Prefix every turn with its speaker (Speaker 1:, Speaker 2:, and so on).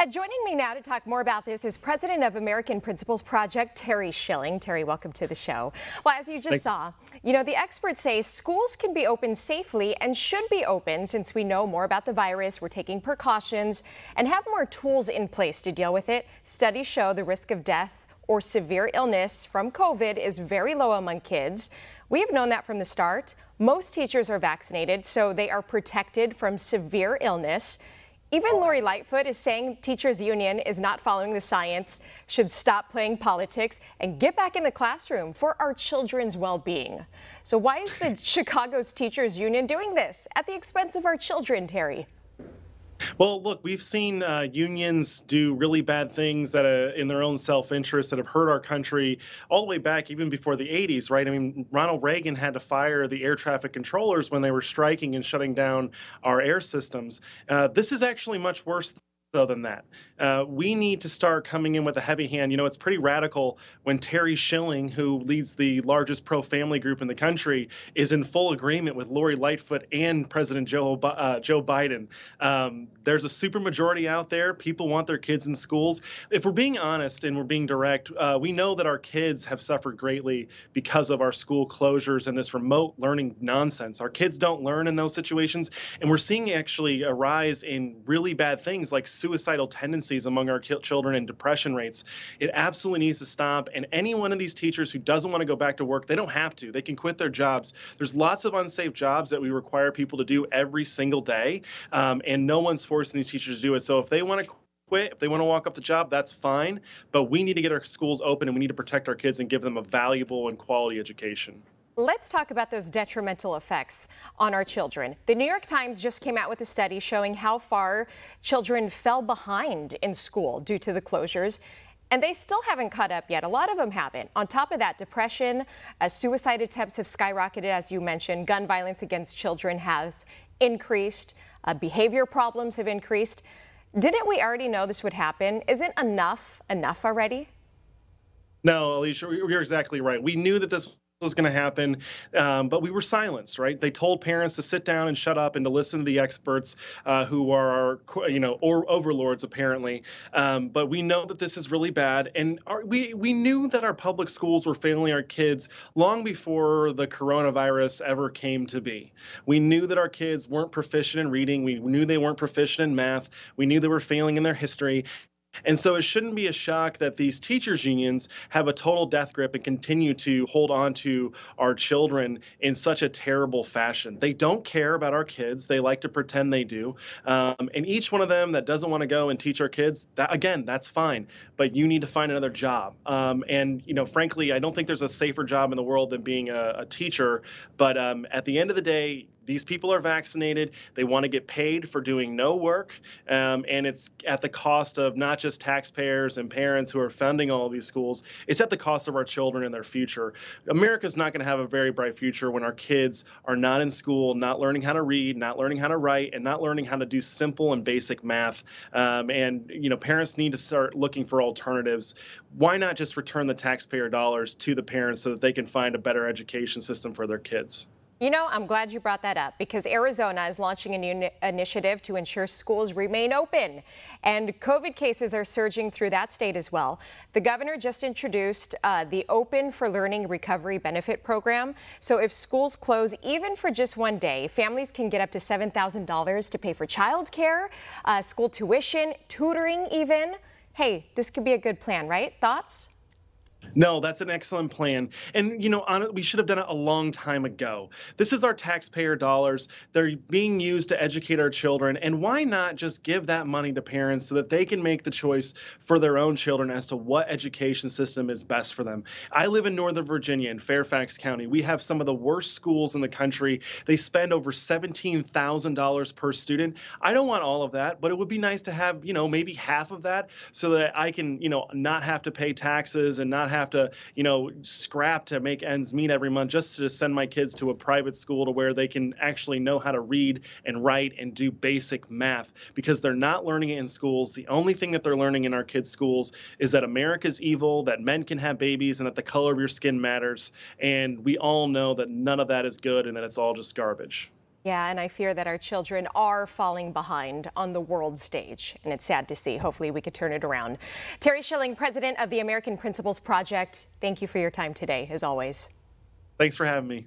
Speaker 1: Joining me now to talk more about this is President of American Principals Project, Terry Schilling. Terry, welcome to the show. Well, as you just saw, the experts say schools can be open safely and should be open since we know more about the virus, we're taking precautions, and have more tools in place to deal with it. Studies show the risk of death or severe illness from COVID is very low among kids. We've known that from the start. Most teachers are vaccinated, so they are protected from severe illness. Even Lori Lightfoot is saying teachers union is not following the science, should stop playing politics and get back in the classroom for our children's well-being. So why is the Chicago's teachers union doing this at the expense of our children, Terry?
Speaker 2: Well, look, we've seen unions do really bad things that in their own self-interest that have hurt our country all the way back even before the 80s, right? I mean, Ronald Reagan had to fire the air traffic controllers when they were striking and shutting down our air systems. This is actually much worse than that. We need to start coming in with a heavy hand. It's pretty radical when Terry Schilling, who leads the largest pro-family group in the country, is in full agreement with Lori Lightfoot and President Joe Biden. There's a supermajority out there. People want their kids in schools. If we're being honest and we're being direct, we know that our kids have suffered greatly because of our school closures and this remote learning nonsense. Our kids don't learn in those situations, and we're seeing actually a rise in really bad things like suicidal tendencies among our children and depression rates. It absolutely needs to stop. And any one of these teachers who doesn't want to go back to work, they don't have to. They can quit their jobs. There's lots of unsafe jobs that we require people to do every single day, and no one's forcing these teachers to do it. So if they want to quit, if they want to walk off the job, that's fine. But we need to get our schools open, and we need to protect our kids and give them a valuable and quality education.
Speaker 1: Let's talk about those detrimental effects on our children. The New York Times just came out with a study showing how far children fell behind in school due to the closures, and they still haven't caught up yet. A lot of them haven't. On top of that, depression, suicide attempts have skyrocketed, as you mentioned. Gun violence against children has increased. Behavior problems have increased. Didn't we already know this would happen? Isn't enough already?
Speaker 2: No, Alicia, you're exactly right. We knew that this was going to happen, but we were silenced, right? They told parents to sit down and shut up and to listen to the experts who are our, overlords apparently. But we know that this is really bad, and we knew that our public schools were failing our kids long before the coronavirus ever came to be. We knew that our kids weren't proficient in reading. We knew they weren't proficient in math. We knew they were failing in their history. And so it shouldn't be a shock that these teachers unions have a total death grip and continue to hold on to our children in such a terrible fashion. They don't care about our kids. They like to pretend they do. And each one of them that doesn't want to go and teach our kids, that's fine. But you need to find another job. Frankly, I don't think there's a safer job in the world than being a teacher. But at the end of the day, these people are vaccinated. They want to get paid for doing no work, and it's at the cost of not just taxpayers and parents who are funding all of these schools. It's at the cost of our children and their future. America's not going to have a very bright future when our kids are not in school, not learning how to read, not learning how to write, and not learning how to do simple and basic math. Parents need to start looking for alternatives. Why not just return the taxpayer dollars to the parents so that they can find a better education system for their kids?
Speaker 1: I'm glad you brought that up because Arizona is launching a new initiative to ensure schools remain open. And COVID cases are surging through that state as well. The governor just introduced the Open for Learning Recovery Benefit Program. So if schools close even for just one day, families can get up to $7,000 to pay for childcare, school tuition, tutoring even. Hey, this could be a good plan, right? Thoughts?
Speaker 2: No, that's an excellent plan. And, we should have done it a long time ago. This is our taxpayer dollars. They're being used to educate our children. And why not just give that money to parents so that they can make the choice for their own children as to what education system is best for them? I live in Northern Virginia in Fairfax County. We have some of the worst schools in the country. They spend over $17,000 per student. I don't want all of that, but it would be nice to have, maybe half of that so that I can, not have to pay taxes and not have to, scrap to make ends meet every month just to send my kids to a private school to where they can actually know how to read and write and do basic math because they're not learning it in schools. The only thing that they're learning in our kids' schools is that America's evil, that men can have babies, and that the color of your skin matters. And we all know that none of that is good and that it's all just garbage.
Speaker 1: Yeah, and I fear that our children are falling behind on the world stage, and it's sad to see. Hopefully we could turn it around. Terry Schilling, president of the American Principals Project, thank you for your time today, as always.
Speaker 2: Thanks for having me.